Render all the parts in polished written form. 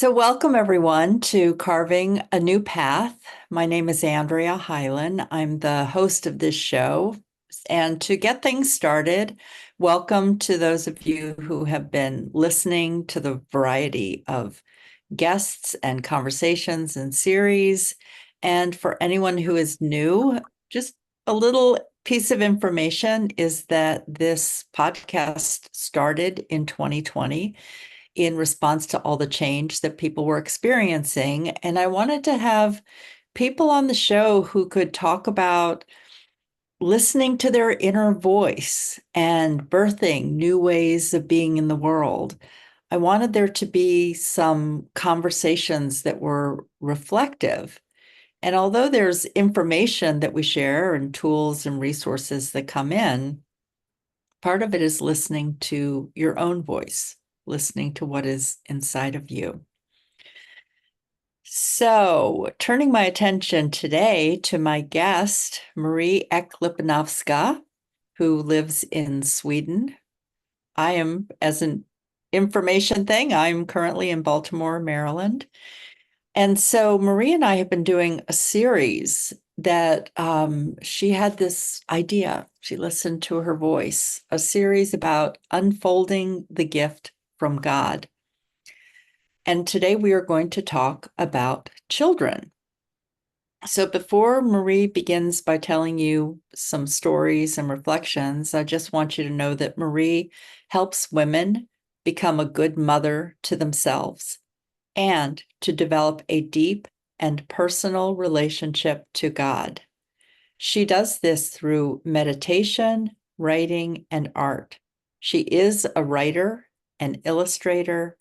So, welcome everyone to Carving a New Path. My name is Andrea Hyland. I'm the host of this show. And to get things started, welcome to those of you who have been listening to the variety of guests and conversations and series. And for anyone who is new, just a little piece of information is that this podcast started in 2020 in response to all the change that people were experiencing. And I wanted to have people on the show who could talk about listening to their inner voice and birthing new ways of being in the world. I wanted there to be some conversations that were reflective. And although there's information that we share and tools and resources that come in, part of it is listening to your own voice, listening to what is inside of you. So, turning my attention today to my guest, Marie Ek Lipanovska, who lives in Sweden. I am, as an information thing, I'm currently in Baltimore, Maryland. And so Marie and I have been doing a series that she had this idea. She listened to her voice, a series about unfolding the gift from God. And today we are going to talk about children. So before Marie begins by telling you some stories and reflections, I just want you to know that Marie helps women become a good mother to themselves and to develop a deep and personal relationship to God. She does this through meditation, writing, and art. She is a writer, an illustrator,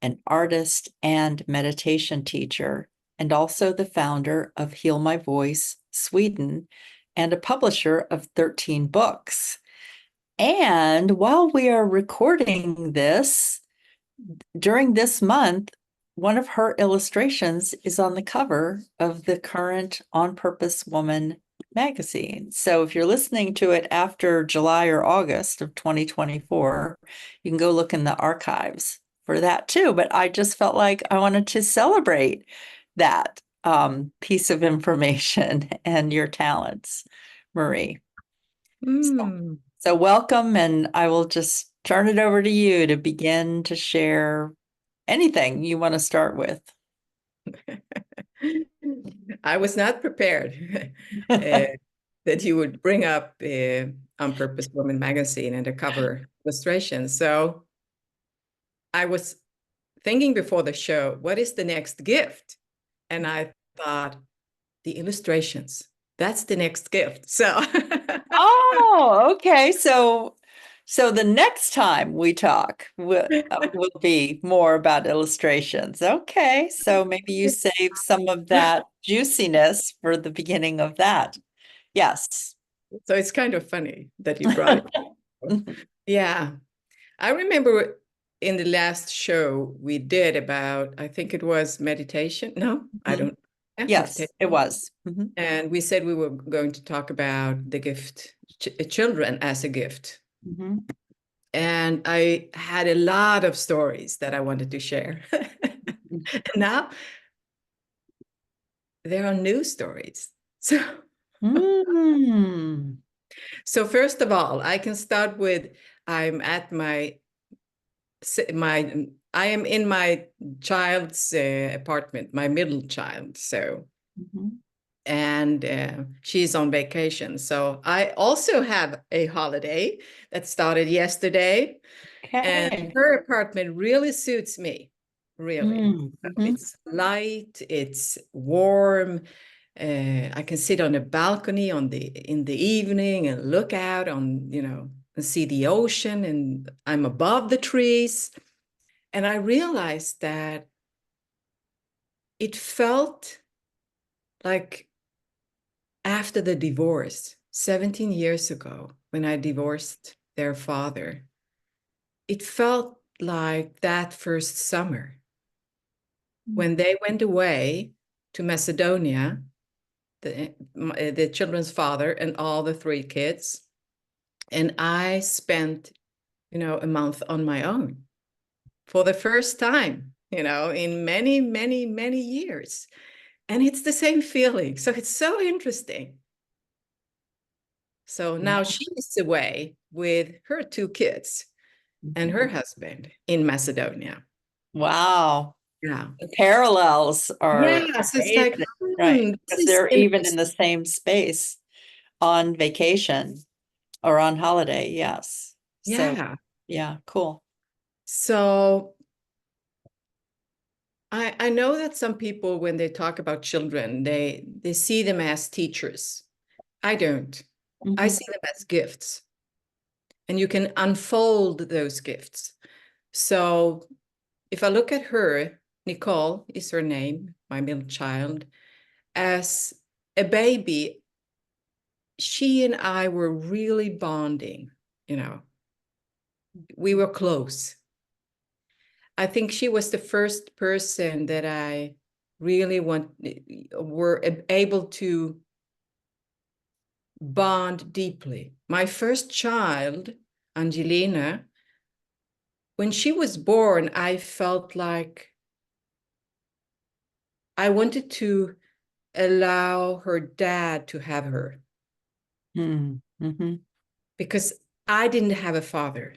an artist, and meditation teacher, and also the founder of Heal My Voice Sweden and a publisher of 13 books. And while we are recording this, during this month, one of her illustrations is on the cover of the current On Purpose Woman magazine. So if you're listening to it after July or August of 2024, you can go look in the archives for that too. But I just felt like I wanted to celebrate that piece of information and your talents, Marie. Mm. So welcome, and I will just turn it over to you to begin to share anything you want to start with. I was not prepared that you would bring up On Purpose Woman magazine and the cover illustration. So I was thinking before the show, what is the next gift? And I thought, the illustrations. That's the next gift. So Oh, okay. So the next time we talk will be more about illustrations. Okay. So maybe you save some of that juiciness for the beginning of that. Yes. so it's kind of funny that you brought it. Yeah. I remember in the last show we did about, I think it was meditation. No, I don't. Yeah, Yes, meditation. it was. Mhm. And we said we were going to talk about the gift, children as a gift. Mhm. And I had a lot of stories that I wanted to share. Now there are new stories. Mm. So first of all, I can start with I'm at I am in my child's apartment, my middle child. So Mhm. and she's on vacation. So I also have a holiday that started yesterday, and Okay. her apartment really suits me, really. Mhm. It's light, it's warm. I can sit on a balcony in the evening and look out on, and see the ocean, and I'm above the trees. And I realized that it felt like after the divorce, 17 years ago, when I divorced their father, it felt like that first summer when they went away to Macedonia, the children's father and all the three kids. And I spent, a month on my own for the first time, in many, many, many years. And it's the same feeling. So it's so interesting. So Yeah. now she is away with her two kids and her husband in Macedonia. Wow. Yeah. The parallels are Yes, it's like, amazing, right? this Because is they're even in interesting. the same space on vacation or on holiday. Yes. So, Yeah. yeah, cool. So I know that some people, when they talk about children, they see them as teachers. I don't. I Mhm. see them as gifts, and you can unfold those gifts. So if I look at her, Nicole is her name, my middle child, as a baby, she and I were really bonding, you know, we were close. I think she was the first person that I really were able to bond deeply. My first child, Angelina, when she was born, I felt like I wanted to allow her dad to have her Mm-hmm. because I didn't have a father.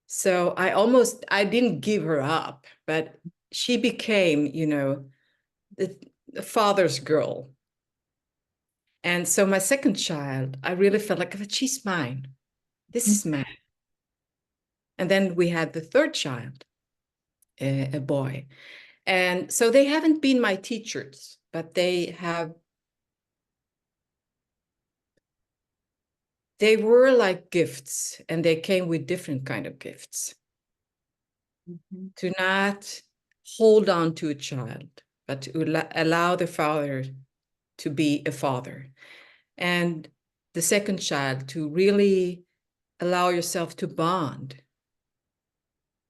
So I didn't give her up, but she became, the father's girl. And so my second child, I really felt like, but she's mine. This is mine. And then we had the third child, a boy. And so they haven't been my teachers, but they were like gifts, and they came with different kind of gifts. Mm-hmm. To not hold on to a child, but to allow the father to be a father. And the second child, to really allow yourself to bond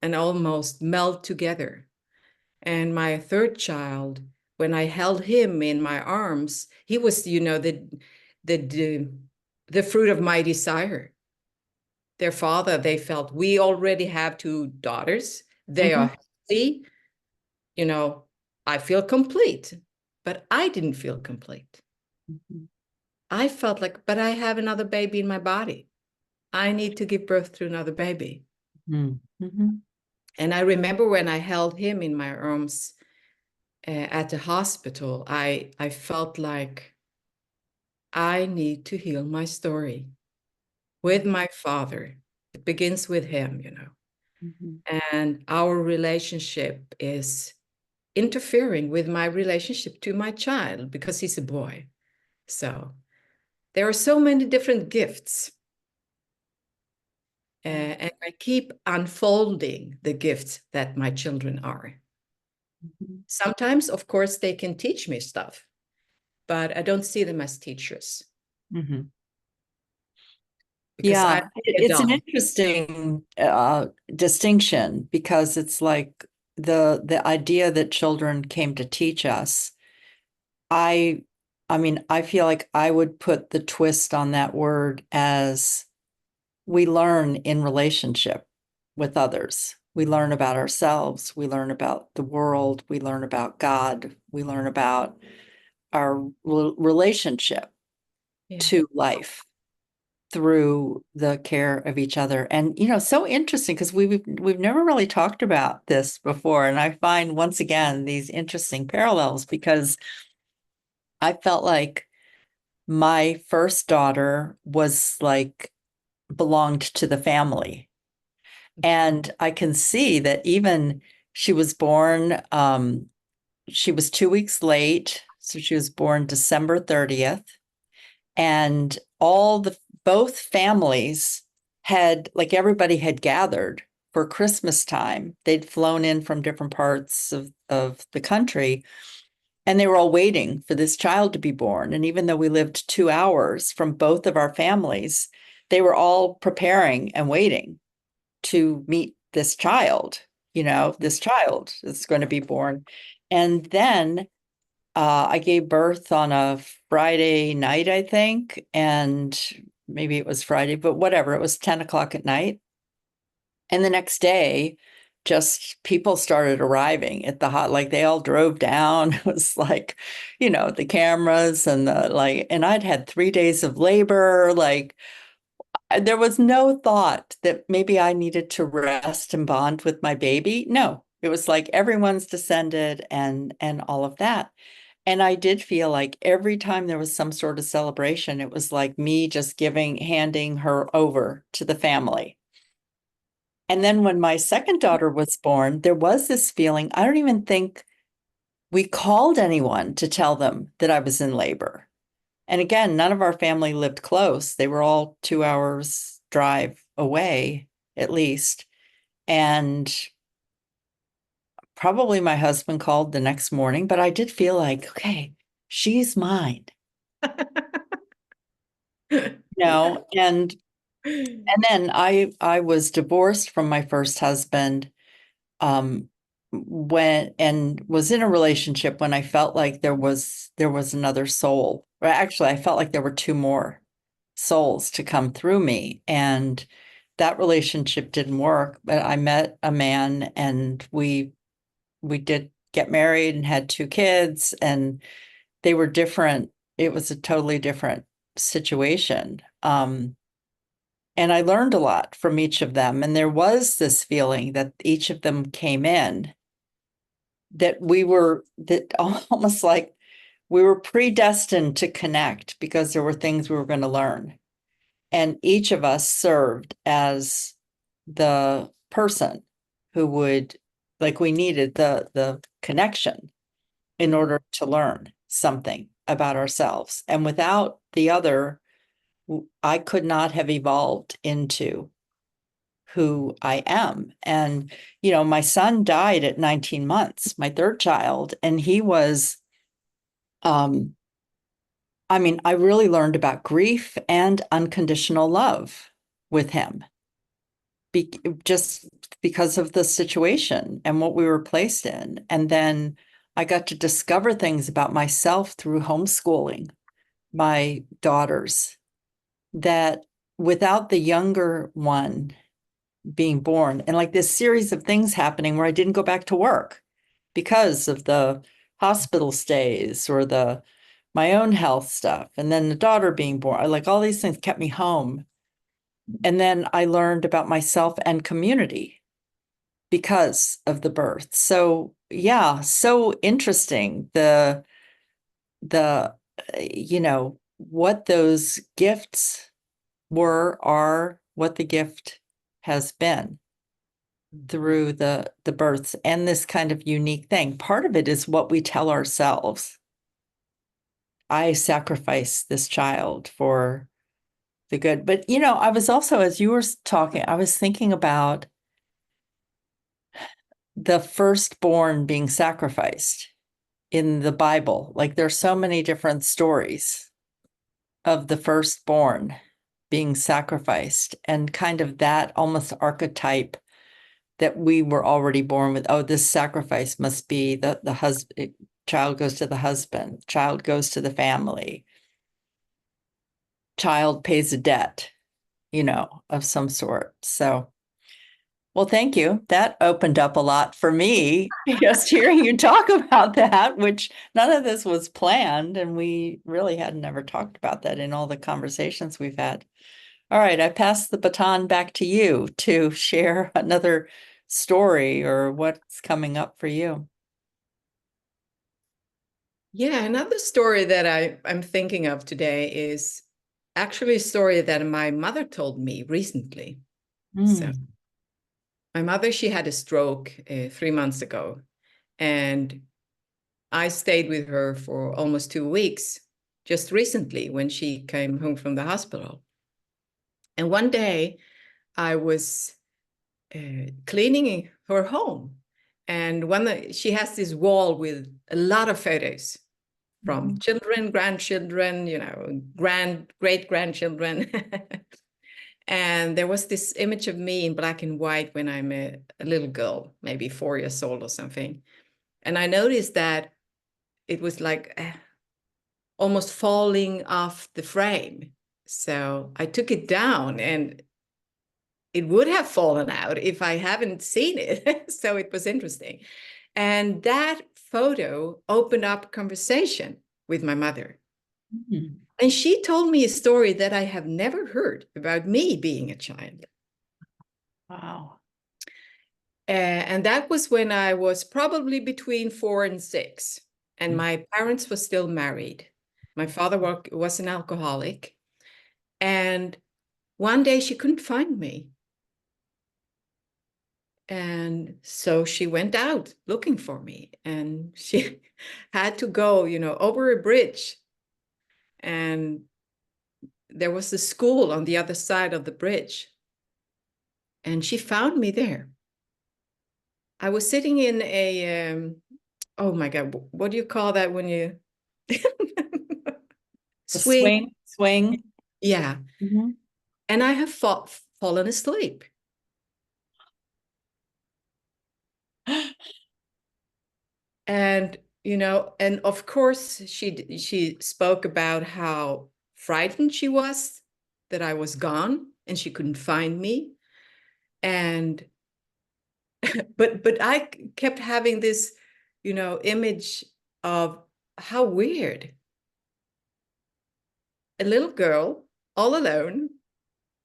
and almost melt together. And my third child, when I held him in my arms, he was, the the fruit of my desire. Their father, they felt, we already have two daughters. They Mm-hmm. are healthy. You know, I feel complete, but I didn't feel complete. Mm-hmm. I felt like, but I have another baby in my body. I need to give birth to another baby. Mm-hmm. And I remember when I held him in my arms at the hospital, I felt like I need to heal my story with my father. It begins with him. Mm-hmm. And our relationship is interfering with my relationship to my child because he's a boy. So there are so many different gifts. And I keep unfolding the gifts that my children are. Mm-hmm. Sometimes, of course, they can teach me stuff, but I don't see them as teachers Mm-hmm. because I'm Yeah, an it's an adult. interesting distinction because it's like the idea that children came to teach us. I I mean, I feel like I would put the twist on that word as we learn in relationship with others. We learn about ourselves, we learn about the world, we learn about God, we learn about our relationship Yeah. to life through the care of each other. And so interesting because we've never really talked about this before. And I find once again these interesting parallels because I felt like my first daughter was like belonged to the family. And I can see that even she was born, she was 2 weeks late. So she was born December 30th. And both families had, like, everybody had gathered for Christmas time. They'd flown in from different parts of the country, and they were all waiting for this child to be born. And even though we lived 2 hours from both of our families, they were all preparing and waiting to meet this child. This child is going to be born. And then I gave birth on a Friday night, I think, and maybe it was Friday, but whatever. It was 10 o'clock at night. And the next day, just people started arriving at the like they all drove down. It was like, the cameras and and I'd had 3 days of labor. Like there was no thought that maybe I needed to rest and bond with my baby. No, it was like everyone's descended and all of that. And I did feel like every time there was some sort of celebration, it was like me just handing her over to the family. And then when my second daughter was born, there was this feeling, I don't even think we called anyone to tell them that I was in labor. And again, none of our family lived close. They were all 2 hours drive away, at least. And probably my husband called the next morning, but I did feel like, okay, she's mine, and then I was divorced from my first husband um when and was in a relationship when I felt like there was another soul. Or actually, I felt like there were two more souls to come through me. And that relationship didn't work, but I met a man and we did get married and had 2 kids, and they were different. It was a totally different situation. And I learned a lot from each of them. And there was this feeling that each of them came in that almost like we were predestined to connect because there were things we were going to learn. And each of us served as the person who would, like, we needed the connection in order to learn something about ourselves. And without the other, I could not have evolved into who I am. And, my son died at 19 months, my third child, and he was, I mean, I really learned about grief and unconditional love with him, be, just because of the situation and what we were placed in. And then I got to discover things about myself through homeschooling my daughters that without the younger one being born, and like this series of things happening where I didn't go back to work because of the hospital stays or the my own health stuff, and then the daughter being born, like all these things kept me home. And then I learned about myself and community because of the birth. So yeah, so interesting the what those gifts are what the gift has been through the births and this kind of unique thing. Part of it is what we tell ourselves. I sacrificed this child for the good. But I was also, as you were talking, I was thinking about the firstborn being sacrificed in the Bible. Like there's so many different stories of the firstborn being sacrificed, and kind of that almost archetype that we were already born with. Oh, this sacrifice must be the husband. Child goes to the husband, child goes to the family, child pays a debt, of some sort. So, well, thank you. That opened up a lot for me, just hearing you talk about that, which none of this was planned. And we really had never talked about that in all the conversations we've had. All right, I pass the baton back to you to share another story or what's coming up for you. Yeah, another story that I'm thinking of today is actually a story that my mother told me recently. So Mm. my mother, she had a stroke 3 months ago, and I stayed with her for almost 2 weeks just recently when she came home from the hospital. And one day I was cleaning her home, and she has this wall with a lot of photos from children, grandchildren, great grandchildren. And there was this image of me in black and white when I'm a little girl, maybe 4 years old or something. And I noticed that it was like almost falling off the frame. So I took it down, and it would have fallen out if I haven't seen it. So it was interesting. And that photo opened up conversation with my mother. Mm. And she told me a story that I have never heard about me being a child. Wow. And that was when I was probably between 4 and 6. And Mm. my parents were still married. My father was an alcoholic. And one day she couldn't find me. And so she went out looking for me. And she had to go, over a bridge. And there was a school on the other side of the bridge. And she found me there. I was sitting in oh my God, what do you call that when you The swing? swing. Yeah. Mhm. And I have fallen asleep. And, and of course she spoke about how frightened she was that I was gone and she couldn't find me. And but I kept having this, image of how weird. A little girl all alone,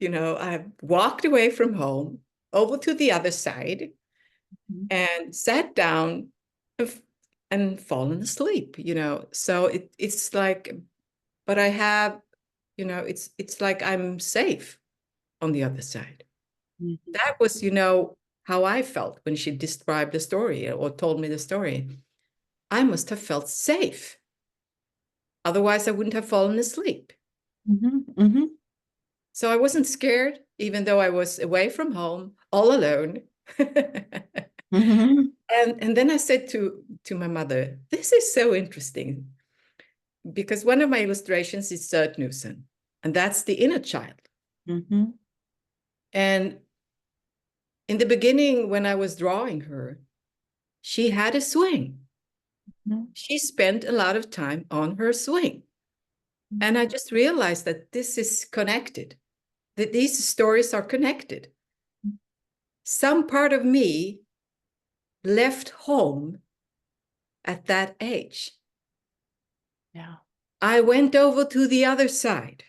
I walked away from home over to the other side Mhm. and sat down and fallen asleep, So it's like, but I have, it's like I'm safe on the other side. Mhm. That was, how I felt when she described the story or told me the story. I must have felt safe. Otherwise, I wouldn't have fallen asleep. Mhm. Mhm. So I wasn't scared, even though I was away from home, all alone. Mhm. And then I said to my mother, this is so interesting, because one of my illustrations is Sötnusen, and that's the inner child. Mhm. And in the beginning, when I was drawing her, she had a swing. Mhm. She spent a lot of time on her swing. And I just realized that this is connected, that these stories are connected. Some part of me left home at that age. Yeah. I went over to the other side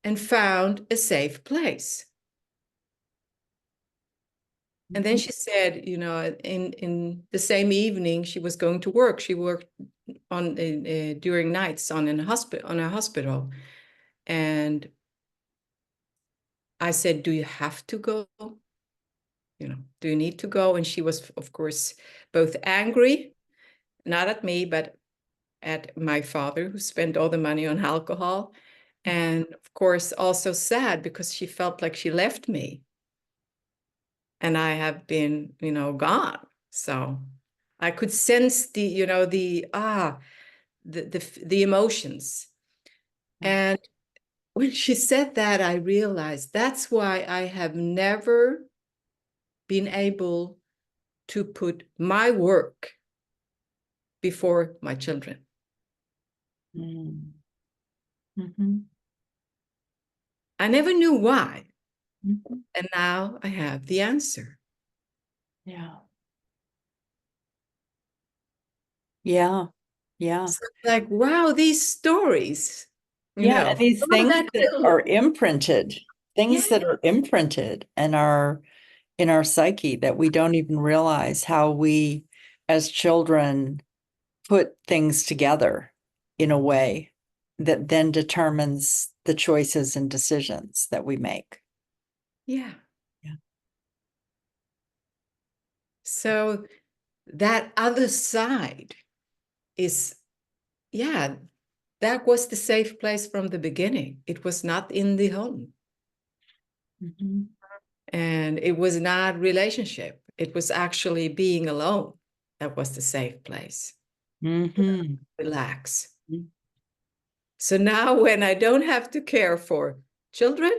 and found a safe place. And then Mhm. she said, in the same evening she was going to work. She worked on during nights on a hospital, and I said, "Do you have to go? Do you need to go?" And she was, of course, both angry, not at me, but at my father, who spent all the money on alcohol, and of course also sad because she felt like she left me and I have been, gone. So I could sense the emotions. Yeah. And when she said that, I realized that's why I have never been able to put my work before my children. Mm. Mhm. I never knew why. Mhm. And now I have the answer. Yeah. Yeah. Yeah. So like, wow, these stories, Yeah. And these oh, things that that little, are imprinted, yeah, things that are imprinted and are in our psyche that we don't even realize how we, as children, put things together in a way that then determines the choices and decisions that we make. yeah. Yeah. So that other side is, yeah, that was the safe place from the beginning. It was not in the home. Mhm. And it was not relationship. It was actually being alone that was the safe place. Mhm. Relax. So now when I don't have to care for children,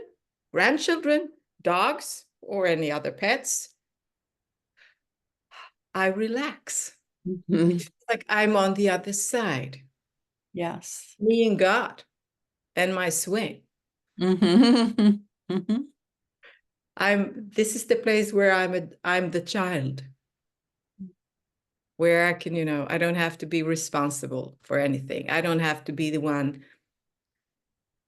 grandchildren, dogs, or any other pets, I relax. It Mhm. feels like I'm on the other side, Yes. me and God and my swing. Mhm. Mhm. this is the place where I'm the child, where I can, I don't have to be responsible for anything. I don't have to be the one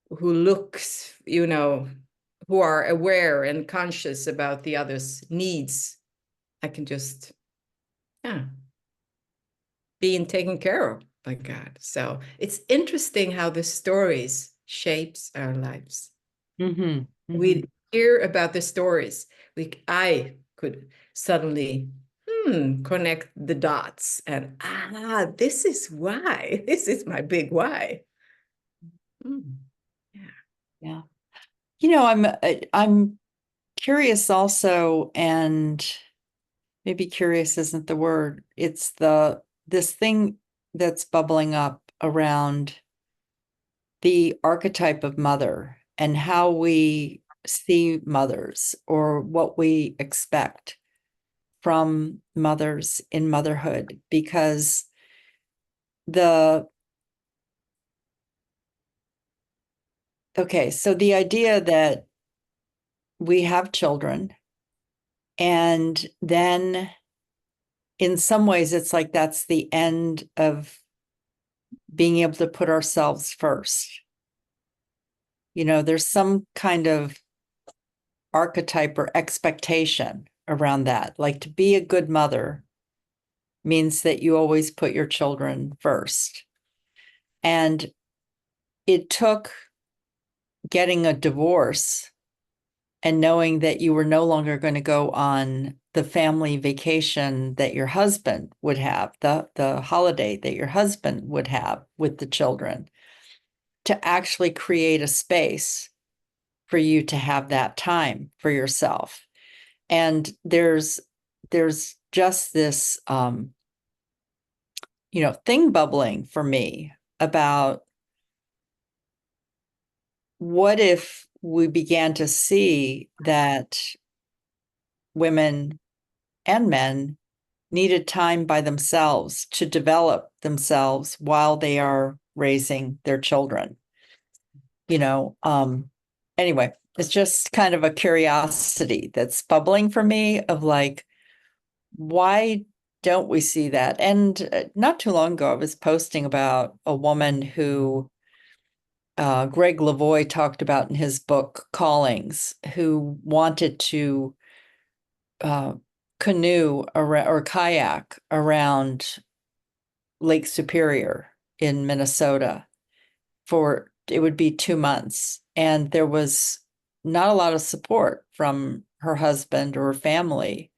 who looks, who are aware and conscious about the other's needs. I can just, yeah, being taken care of by God. So it's interesting how the stories shapes our lives. Mm-hmm. We hear about the stories. I could suddenly connect the dots and this is why. This is my big why. Yeah. Yeah. I'm curious also, and maybe curious isn't the word. It's this thing that's bubbling up around the archetype of mother and how we see mothers or what we expect from mothers in motherhood, because the so the idea that we have children, and then in some ways it's like that's the end of being able to put ourselves first. There's some kind of archetype or expectation around that. Like, to be a good mother means that you always put your children first. And it took getting a divorce and knowing that you were no longer going to go on the family vacation that your husband would have, the holiday that your husband would have with the children, to actually create a space for you to have that time for yourself. And there's just this thing bubbling for me about what if we began to see that women and men needed time by themselves to develop themselves while they are raising their children. Anyway, it's just kind of a curiosity that's bubbling for me of like, why don't we see that? And not too long ago, I was posting about a woman who Greg Lavoie talked about in his book Callings, who wanted to canoe or kayak around Lake Superior in Minnesota for it would be 2 months. And there was not a lot of support from her husband or her family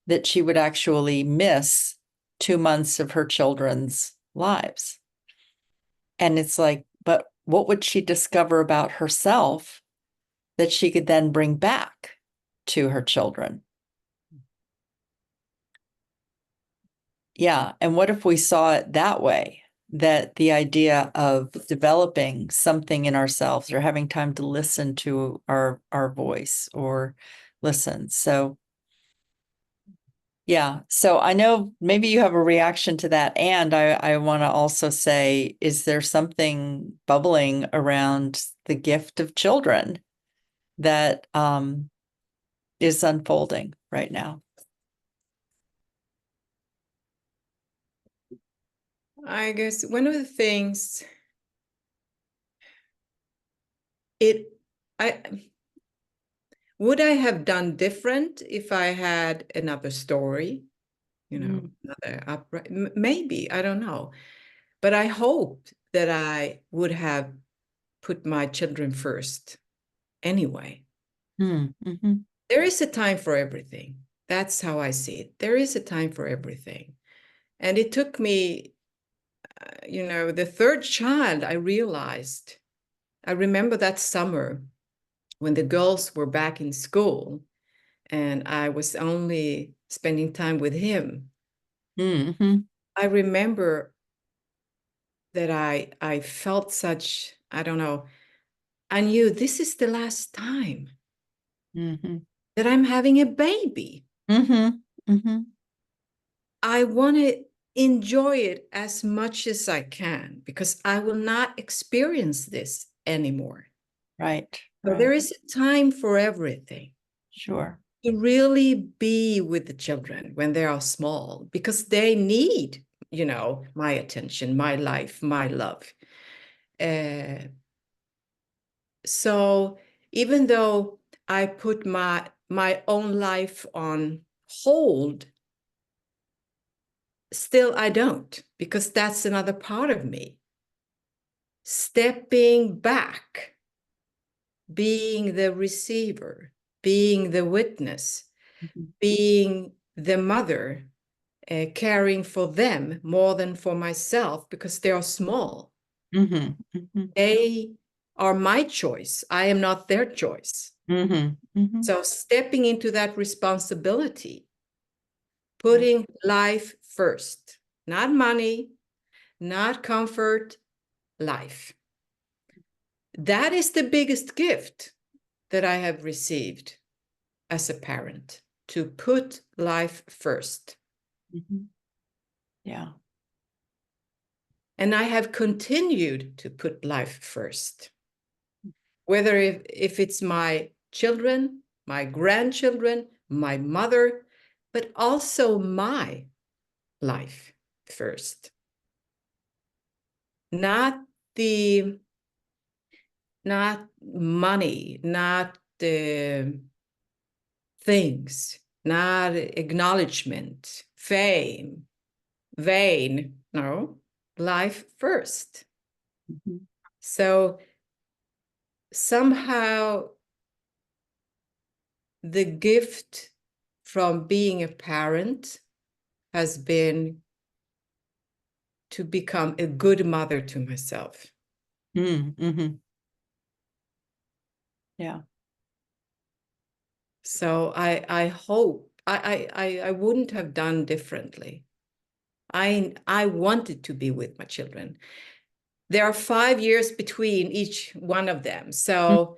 that she would actually miss 2 months of her children's lives. And it's like, but what would she discover about herself that she could then bring back to her children? Yeah. And what if we saw it that way? That the idea of developing something in ourselves or having time to listen to our voice or listen. So yeah. So I know maybe you have a reaction to that. And I want to also say, is there something bubbling around the gift of children that is unfolding right now? I guess one of the things I would I have done different if I had another story, another upright, maybe, I don't know. But I hoped that I would have put my children first anyway. Mm-hmm. There is a time for everything. That's how I see it. There is a time for everything. And it took me, the third child, I realized, I remember that summer when the girls were back in school and I was only spending time with him. Mm-hmm. I remember that I felt such, I don't know, I knew this is the last time Mm-hmm. that I'm having a baby. Mm-hmm. Mm-hmm. I want to enjoy it as much as I can because I will not experience this anymore. Right. So Right. there is a time for everything. Sure. to really be with the children when they are small, because they need, my attention, my life, my love. So even though I put my own life on hold, still I don't, because that's another part of me. Stepping back, being the receiver, being the witness, Mhm. being the mother, caring for them more than for myself, because they are small. Mhm. Mhm. They are my choice. I am not their choice. Mhm. Mhm. So stepping into that responsibility, putting life first, not money, not comfort, life. That is the biggest gift that I have received as a parent, to put life first. Mhm. Yeah. And I have continued to put life first, whether if it's my children, my grandchildren, my mother, but also my life first. Not the not money, not the things, not acknowledgement, fame, vain. No, life first. Mhm. So somehow the gift from being a parent has been to become a good mother to myself. Mhm. Yeah. So I hope I wouldn't have done differently. I wanted to be with my children. There are 5 years between each one of them. Mm. So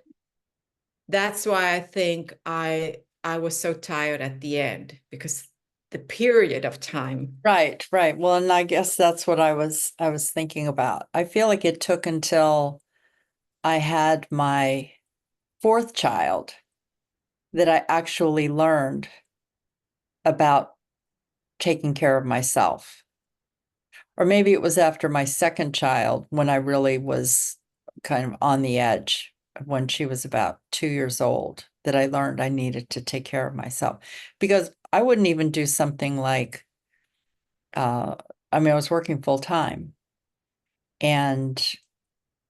that's why I think I was so tired at the end, because the period of time. Right, right. Well, and I guess that's what I was thinking about. I feel like it took until I had my fourth child that I actually learned about taking care of myself. Or maybe it was after my second child when I really was kind of on the edge, when she was about 2 years old, that I learned I needed to take care of myself. Because I wouldn't even do something like, uh, I mean, I was working full time. And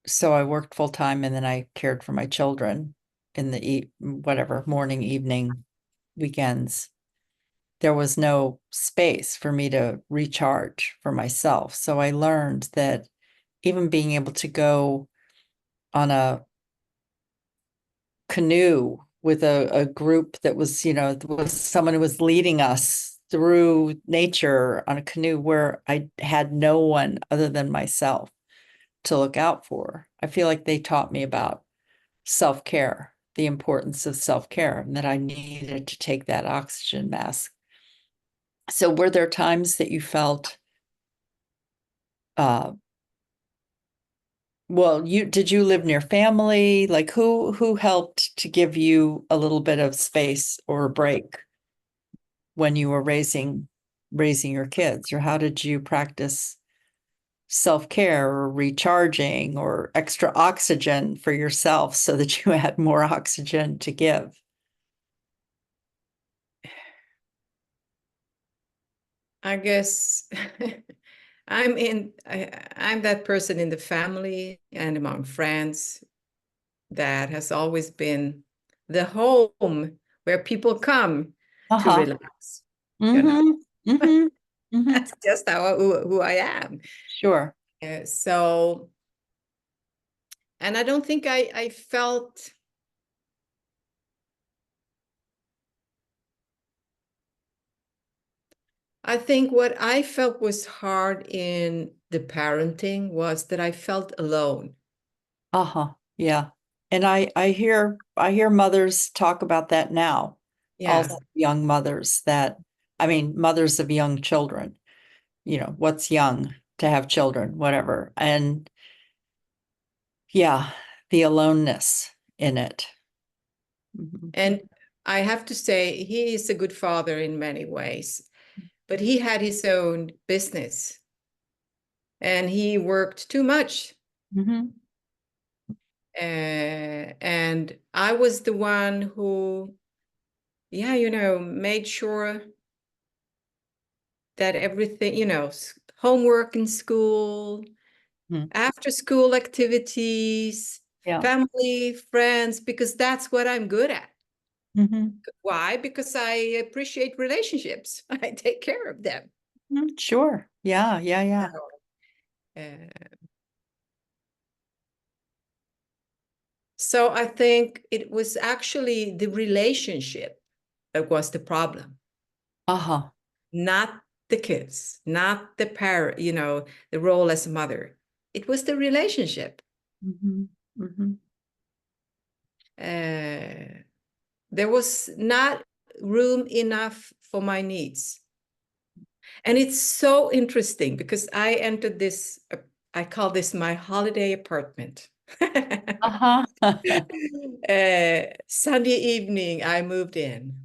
so I worked full time and then I cared for my children in the whatever, morning, evening, weekends. There was no space for me to recharge for myself. So I learned that even being able to go on a canoe with a group that was, was someone who was leading us through nature on a canoe where I had no one other than myself to look out for. I feel like they taught me about self-care, the importance of self-care, and that I needed to take that oxygen mask. So were there times that you felt uh well, did you live near family? Like who helped to give you a little bit of space or a break when you were raising your kids? Or how did you practice self-care or recharging or extra oxygen for yourself so that you had more oxygen to give? I guess I'm that person in the family and among friends that has always been the home where people come to Uh-huh. relax, you know. Mm-hmm. Mm-hmm. Mm-hmm. That's just who I am. Sure. So, and I don't think I felt, I think what I felt was hard in the parenting was that I felt alone. Uh-huh. Yeah. And I hear mothers talk about that now. Yeah. Also young mothers that I mean mothers of young children, what's young to have children, whatever. And yeah, the aloneness in it. Mhm. And I have to say he is a good father in many ways, but he had his own business and he worked too much. Mm-hmm. And I was the one who, yeah, made sure that everything, homework in school, Mm-hmm. after school activities, Yeah. family, friends, because that's what I'm good at. Mm-hmm. Why? Because I appreciate relationships. I take care of them. Sure. Yeah, yeah, yeah. Uh, so I think it was actually the relationship that was the problem, Uh-huh. not the kids, not the parent, the role as a mother. It was the relationship. Mm-hmm. Mm-hmm. Uh, there was not room enough for my needs. And it's so interesting because I entered this, I call this my holiday apartment. Uh-huh. Sunday evening, I moved in.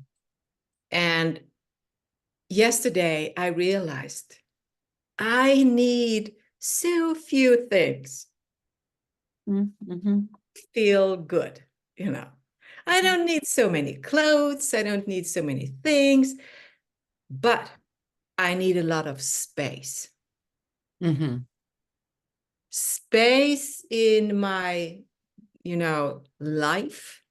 And yesterday, I realized I need so few things Mm-hmm. to feel good, you know. I don't need so many clothes. I don't need so many things, but I need a lot of space. Mm-hmm. Space in my, life,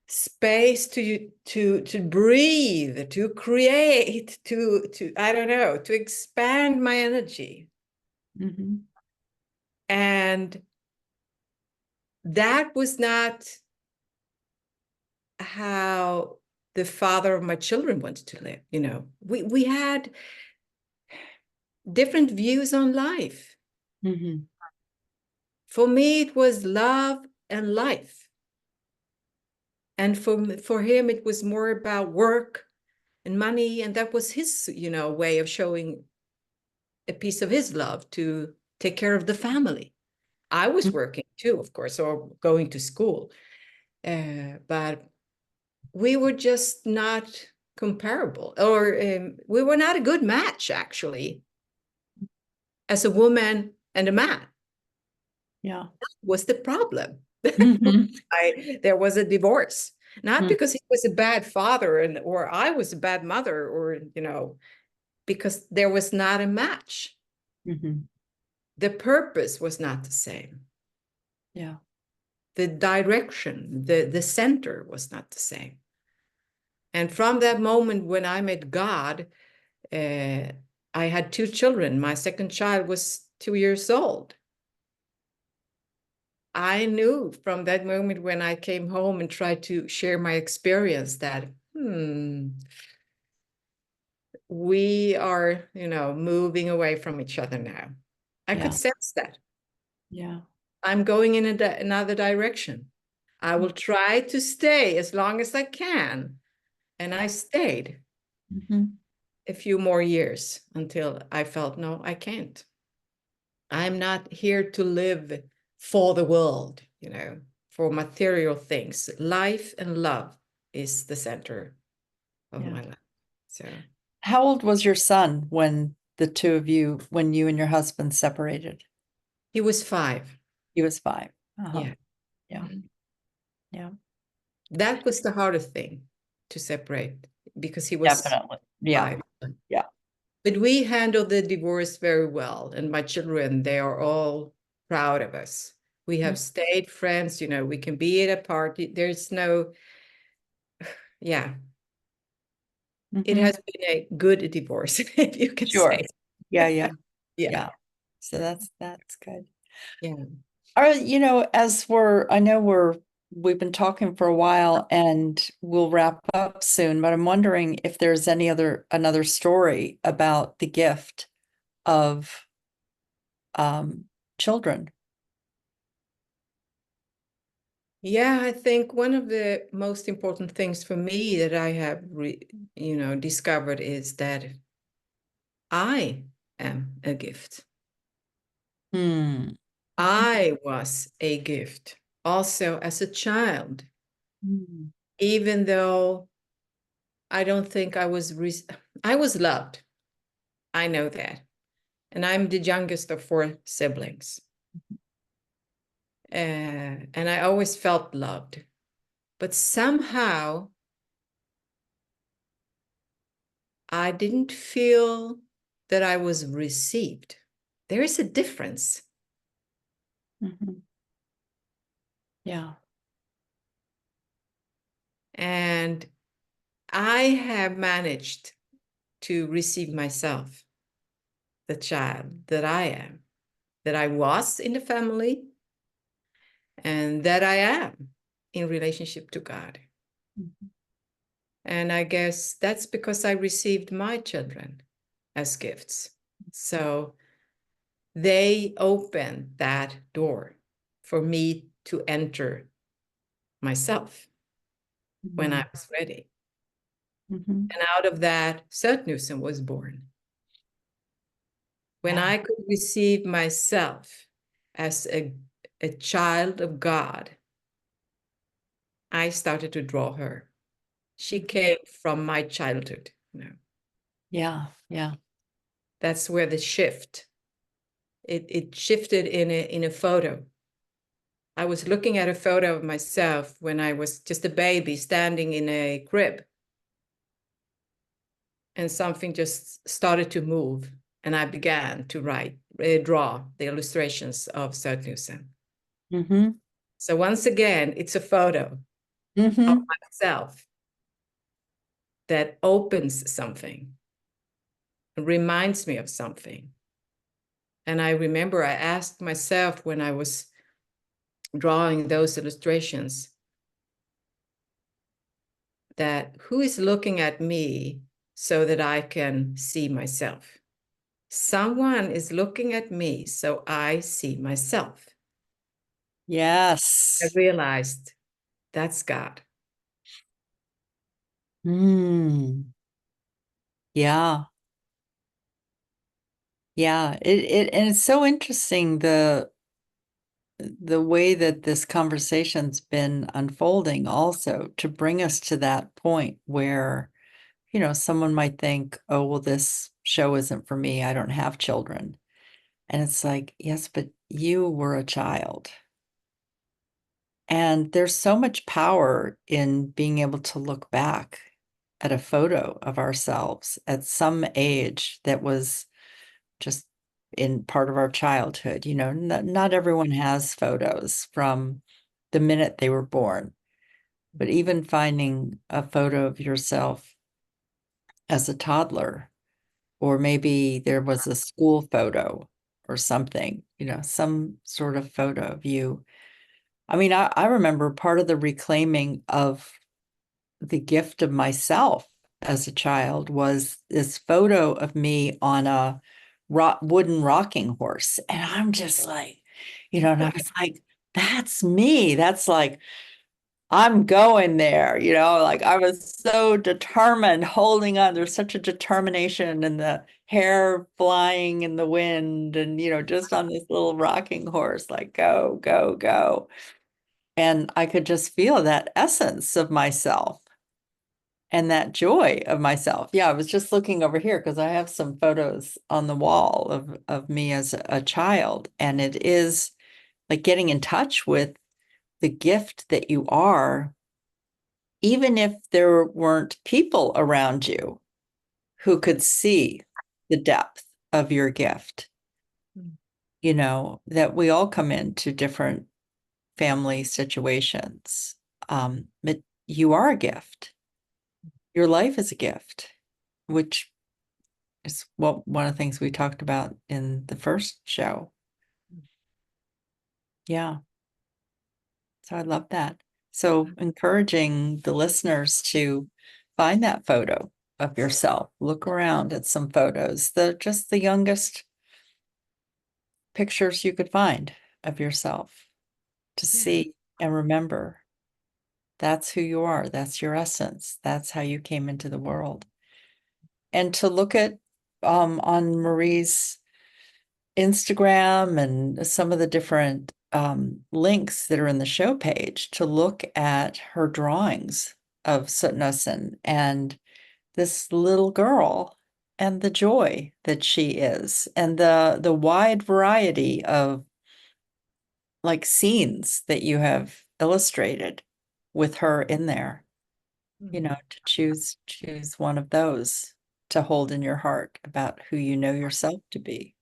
space to breathe, to create, to I don't know, to expand my energy. Mm-hmm. And that was not how the father of my children wanted to live. We had different views on life. Mm-hmm. For me, it was love and life. And for him, it was more about work and money. And that was his, way of showing a piece of his love to take care of the family. I was working too, of course, or going to school. But we were just not comparable, or we were not a good match, actually, as a woman and a man. Yeah. Was the problem. Mm-hmm. There was a divorce, not because he was a bad father or I was a bad mother, or because there was not a match. Mm-hmm. The purpose was not the same. Yeah. The direction, the center was not the same. And from that moment when I met God, I had two children. My second child was 2 years old. I knew from that moment when I came home and tried to share my experience that, we are, moving away from each other now. I could Yeah. sense that. Yeah. I'm going in another direction. I will try to stay as long as I can. And I stayed Mm-hmm. a few more years until I felt, no, I can't. I'm not here to live for the world, for material things. Life and love is the center of Yeah. my life. So How old was your son when when you and your husband separated? he was 5. He was 5. Uh-huh. Yeah. Yeah. Yeah. That was the hardest thing to separate because he was Definitely. Yeah. 5. Yeah. But we handled the divorce very well. And my children, they are all proud of us. We have stayed friends, we can be at a party. There's no, yeah, it Mm-hmm. has been a good divorce, if you can Sure. say. Yeah. Yeah. Yeah. Yeah. So that's good. Yeah. I know we've been talking for a while and we'll wrap up soon, but I'm wondering if there's another story about the gift of children. Yeah, I think one of the most important things for me that I have, discovered is that I am a gift. Hmm. I was a gift also as a child. Hmm. even though I don't think I was loved. I know that. And I'm the youngest of 4 siblings. And I always felt loved. But somehow I didn't feel that I was received. There is a difference. Yeah. And I have managed to receive myself, the child that I am, that I was in the family, and that I am in relationship to God. And I guess that's because I received my children as gifts. So they opened that door for me to enter myself when I was ready. And out of that, Sötnusen was born. When I could receive myself as a child of God, I started to draw her. She came from my childhood. Yeah. Yeah. That's where the shift. It shifted in a photo. I was looking at a photo of myself when I was just a baby standing in a crib. And something just started to move. And I began to draw the illustrations of Sötnusen. So once again, it's a photo of myself that opens something, reminds me of something. And I remember I asked myself when I was drawing those illustrations that who is looking at me so that I can see myself? Someone is looking at me so I see myself. I Yes. realized that's God. Yeah. Yeah. And it's so interesting the way that this conversation's been unfolding also to bring us to that point where, someone might think, oh, well, this show isn't for me. I don't have children. And it's like, yes, but you were a child. And there's so much power in being able to look back at a photo of ourselves at some age that was just in part of our childhood. Not everyone has photos from the minute they were born, but even finding a photo of yourself as a toddler, or maybe there was a school photo or something, some sort of photo of you. I mean, I remember part of the reclaiming of the gift of myself as a child was this photo of me on a wooden rocking horse. And I'm just like, and I was like, that's me. That's like, I'm going there, like I was so determined, holding on. There's such a determination and the hair flying in the wind and, just on this little rocking horse, like go, go, go. And I could just feel that essence of myself and that joy of myself. Yeah, I was just looking over here because I have some photos on the wall of me as a child. And it is like getting in touch with the gift that you are, even if there weren't people around you who could see the depth of your gift. That we all come into different family situations. But you are a gift. Your life is a gift, which is one of the things we talked about in the first show. Yeah. So I love that. So encouraging the listeners to find that photo of yourself. Look around at some photos. Just the youngest pictures you could find of yourself to see and remember that's who you are. That's your essence. That's how you came into the world. And to look at on Marie's Instagram and some of the different links that are in the show page to look at her drawings of Sutnasen and this little girl and the joy that she is and the wide variety of like scenes that you have illustrated with her in there, Mhm. to choose one of those to hold in your heart about who you know yourself to be.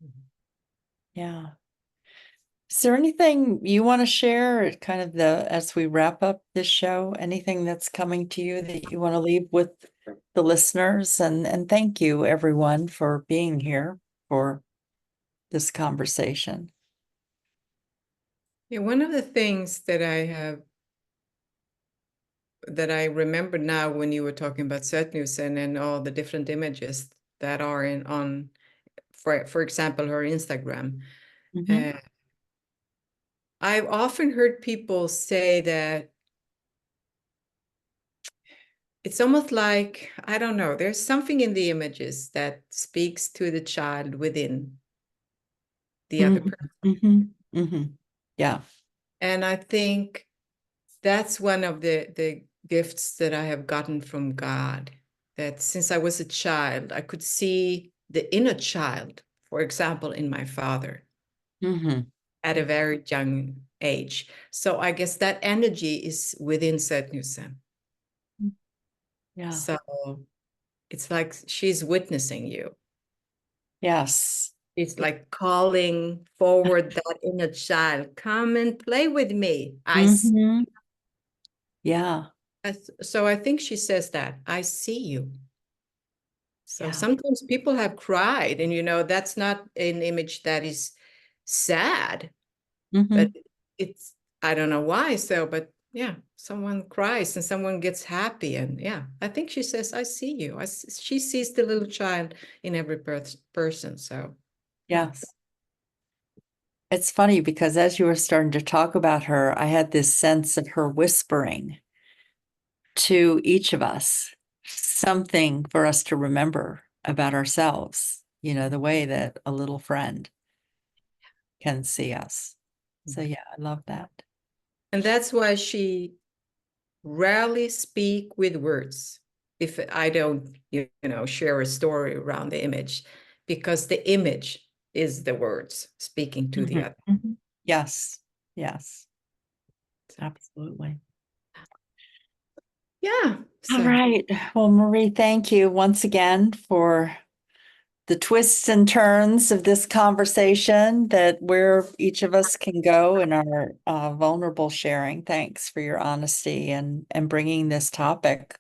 Mhm. Yeah. Is there anything you want to share kind of as we wrap up this show, anything that's coming to you that you want to leave with the listeners? And thank you everyone for being here for this conversation. Yeah, one of the things that I remember now when you were talking about Sötnusen and all the different images that are for example, her Instagram. Mhm. Uh, I've often heard people say that it's almost like, I don't know, there's something in the images that speaks to the child within the other Mhm. person. Mhm. Mhm. Yeah. And I think that's one of the gifts that I have gotten from God, that since I was a child, I could see the inner child, for example, in my father Mhm. at a very young age. So I guess that energy is within Sötnusen. Yeah. So it's like she's witnessing you. Yes. It's like calling forward that inner child. Come and play with me. Mhm. Yeah. So I think she says that I see you. So Yeah. sometimes people have cried, and that's not an image that is sad, but Mhm. it's, I don't know why. So, but yeah, someone cries and someone gets happy, and yeah, I think she says, "I see you." She sees the little child in every person. So, yeah. Yes. It's funny because as you were starting to talk about her, I had this sense of her whispering to each of us something for us to remember about ourselves, the way that a little friend can see us. So, yeah, I love that. And that's why she rarely speak with words if I don't, share a story around the image, because the image is the words speaking to the Mhm. other. Mhm. Yes. Yes. Absolutely. Yeah. All So right. Well, Marie, thank you once again for the twists and turns of this conversation that where each of us can go in our vulnerable sharing. Thanks for your honesty and bringing this topic.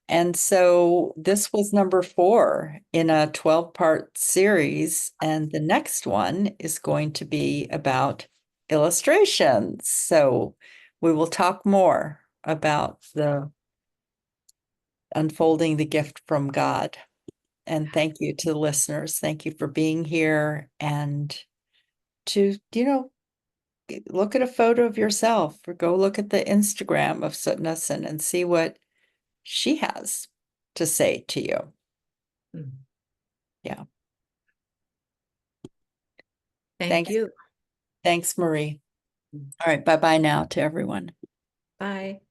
And so this was number 4 in a 12-part series, and the next one is going to be about illustrations. So we will talk more about the unfolding the gift from God. And thank you to the listeners. Thank you for being here and to, look at a photo of yourself or go look at the Instagram of Sutnasen and see what she has to say to you. mm, Yeah. thank Thanks. you. Thanks, Marie. All right. Bye-bye now to everyone. Bye.